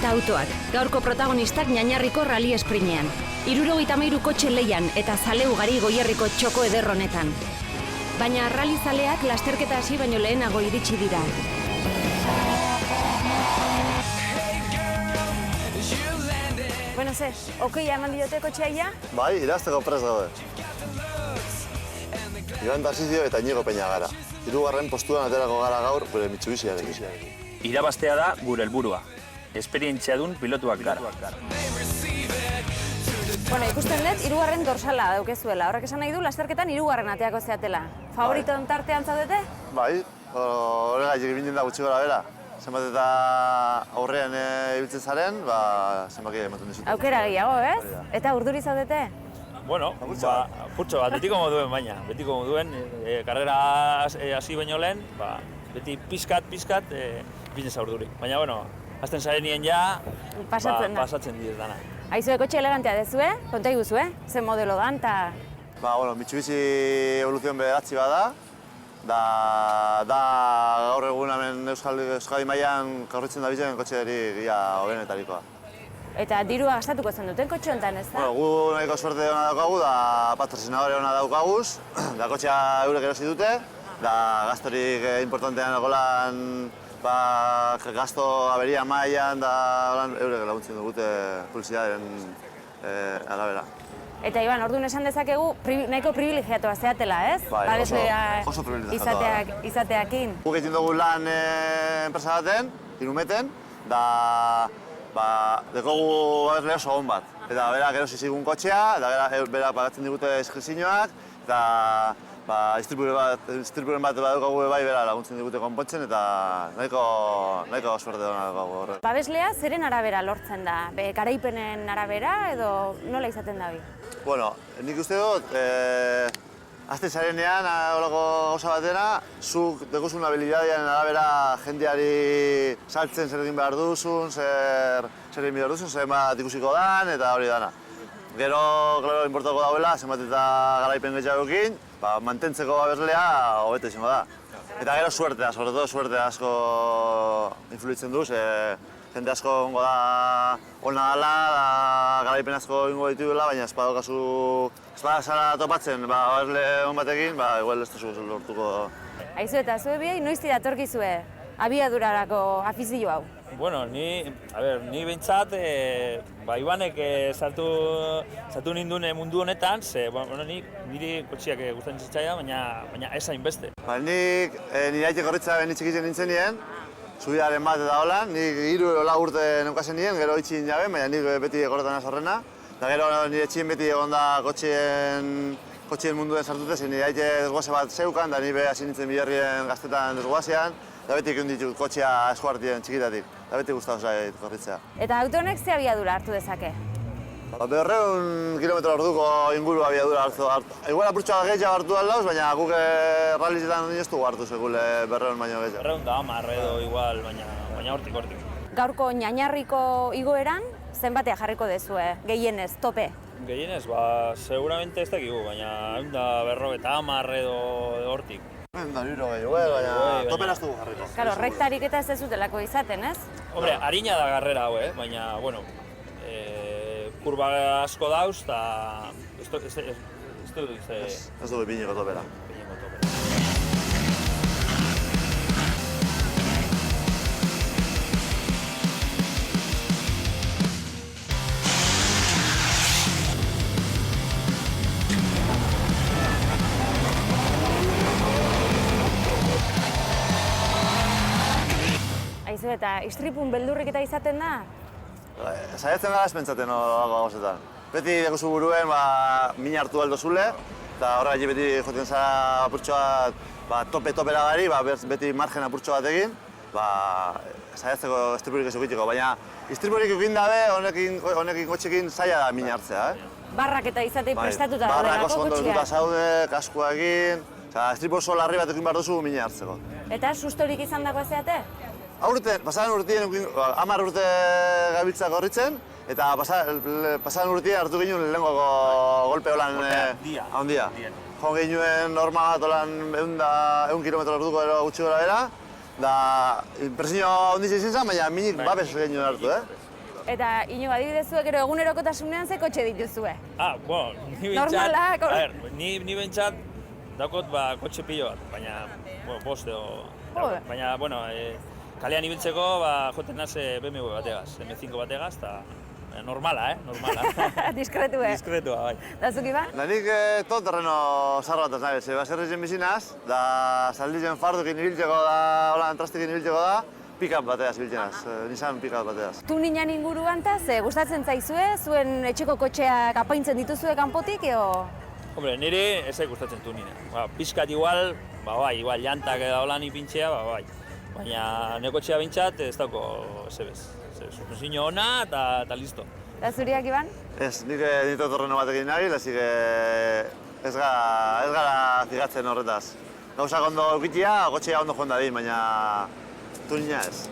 eta autoak. Gaurko protagonistak Ñañarriko rally esprinean. 73 kotxe leian eta zale ugari Goierriko txoko eder honetan. Baina rally zaleak lasterketa hasi baino lehenago iritsi dira. Bueno, ze, okoia eman diote kotxea ia? Bai, irazteko prest gaude. Iban Tarsizio eta Inigo Peña gara. 3. postuan aterako gara gaur gure Mitsubishiarekin. Irabaztea da gure helburua. Esperientziadun pilotuak gara. Bueno, ikusten dut, 3. dorsala daukezuela. Horrek esan nahi du, lasterketan 3. ateako zeatela. Favoritoen tartean zaudete? Bai, horregatik binen da gutxi gora bera. Zenbat eta aurrean ibiltzen zaren, zenbaki ematen dizut. Aukera gehiago, ez? Eta urduri zaudete? Bueno, purtxo bat, betiko moduen baina. Betiko moduen, karrera hasi baino lehen, beti pizkat, biznesa urduri. Baina, bueno, azten zarenien ja, pasatzen diez dana. Aizue, kotxe elegantea dezue, konta iguzue, zen modelo dan, eta... Bueno, Mitsubishi Evoluzion bederatzi bada, da gaur egun hemen Euskadi mailan korritzen da bizen kotxeari hobenetarikoa. Eta dirua gastatuko zen duten kotxe honetan, ez da? Bueno, gu nahiko suerte hona daukagu, da patrozinadore hona daukaguz, da kotxea eurek erosi dute, da gastorik importantean egolan, gasto aberia mailan, da eurek laguntzen dugute publizitatearen arabera. Eta Iban, orduan esan dezakegu nahiko privilegiatua zeatela, ez? Bai, oso privilegiatua. Izateakin. Guk egiten dugu lan enpresa baten, Irumeten, da dekogu babesle oso on bat. Eta berak erosi zigun kotxea, eta berak pagatzen digute eskrizioak, eta istripuren bat badukagu bai bera laguntzen digute konpontzen, eta nahiko suerte dena dukagu horrek. Babeslea zeren arabera lortzen da? Garaipenen arabera edo nola izaten dabi? Bueno, nik uste dut, azten zarenean, horako gauza batera, zuk dekuzun habilidadean arabera jendeari saltzen zer egin behar duzun, zer egin behar duzun, zer bat ikusiko dan, eta hori dana. Gero, klaro, inportako dauela, zenbat eta garaipen gehiagokin, mantentzeko babeslea hobeto izango da. Eta gero suertea, sobre todo suerte asko influitzen du, jende asko ongo da ona dela, garaipen asko ingo dituela, baina ez zara topatzen babesle on batekin, igual ez duzu lortuko. Aizu eta zue biei noizti datorkizue abiadurarako afizio hau? Bueno, ni behintzat, Ibanek sartu ninduen mundu honetan, niri kotxiak gustatzen zitzaia, baina ez hainbeste. Nik nire aite korritza benitxik nintzen nien, zubiaren bat eta holan, nik 3 urte neukazen nien, gero itxin jaben, baina nik beti korretan azorrena. Eta gero nire etxien beti egon da kotxien munduen sartute, zen nire aite desguaze bat zeukan, da nire hasi nintzen bilarrien gaztetan desguazean, eta beti ikun ditut kotxea eskuartien txikitatik, eta beti gustatu zait korritzea. Eta auto honek ze abiadura hartu dezake? 200 kilometro orduko inguru abiadura hartu. Igual apurtxoa gehiago hartu dauz, baina guk rallizetan ez dugu hartu sekule 200 baino gehiago. 210 edo igual, baina hortik. Gaurko Ñañarriko igoeran, zenbatea jarriko dezue, gehienez, tope? Gehienez, seguramente ez dakigu, baina 150 edo hortik. 160 baina topen ez dugu jarriko. Karo, rektarik eta ez dutelako izaten, ez? Hombre, harina da garrera hau, baina, bueno, kurba asko dauz, eta ez dugu ipiniko topera. Aizu eta istripun beldurrik eta izaten da? Saiatzen gara ez pentsaten gauzetan. Beti dekuzu buruen min hartu aldo zule, eta horregatik beti joten zara apurtxo bat tope-topera gari, beti margen apurtxo bat egin, saiatzeko istripurik ez ukitiko, baina istripurik ukin dabe honekin kotxekin zaila da min hartzea. Barrak eta izatei prestatuta barrak daudelako oso ondo kotxeak. zaude, kaskuakin, istripu oso larri bat ekin behar duzu min hartzeko. Eta sustorik izan dago ezeate? Pasadan urtien 10 urte gabiltza korritzen, eta pasadan urtien hartu ginen lehenengo golpe holan handia. Jo ginen norma bat holan 100 kilometro orduko gutxi gora bera, da impresio handia izan zen, baina minik babes ginen hartu, Eta ino adibidez zuek gero egunerokotasunean ze kotxe dituzue? Bueno, ni Normalak, behintzat, ni behintzat daukot kotxe pilo bat, baina, bost edo, baina, bueno, kalean ibiltzeko joten naz BMW bategaz, M5 bategaz, eta normala, normala. Diskretu, Diskretua, bai. Da zuk iban? Da nik tot terreno sarro bat ez nahi, baserritzen bizinaz, da salditzen fardukin ibiltzeko da, hola, entrastikin ibiltzeko da, pick-up bateaz ibiltzenaz, Nissan pick-up bateaz. Tuningen inguruan eta ze gustatzen zaizue, zuen etxeko kotxeak apaintzen dituzue kanpotik, edo? Hombre, niri ez gustatzen tunina. Pizkat igual, igual jantak edo holan ipintzea, bai. Baina nekotxea bintzat ez dauko zebez. Suspensiño ona eta listo. Da zuriak iban? Ez, nik nito terreno batekin nabil, ez gara figatzen horretaz. Gauzak ondo eukitia, kotxea ondo joan dadin, baina tunina ez.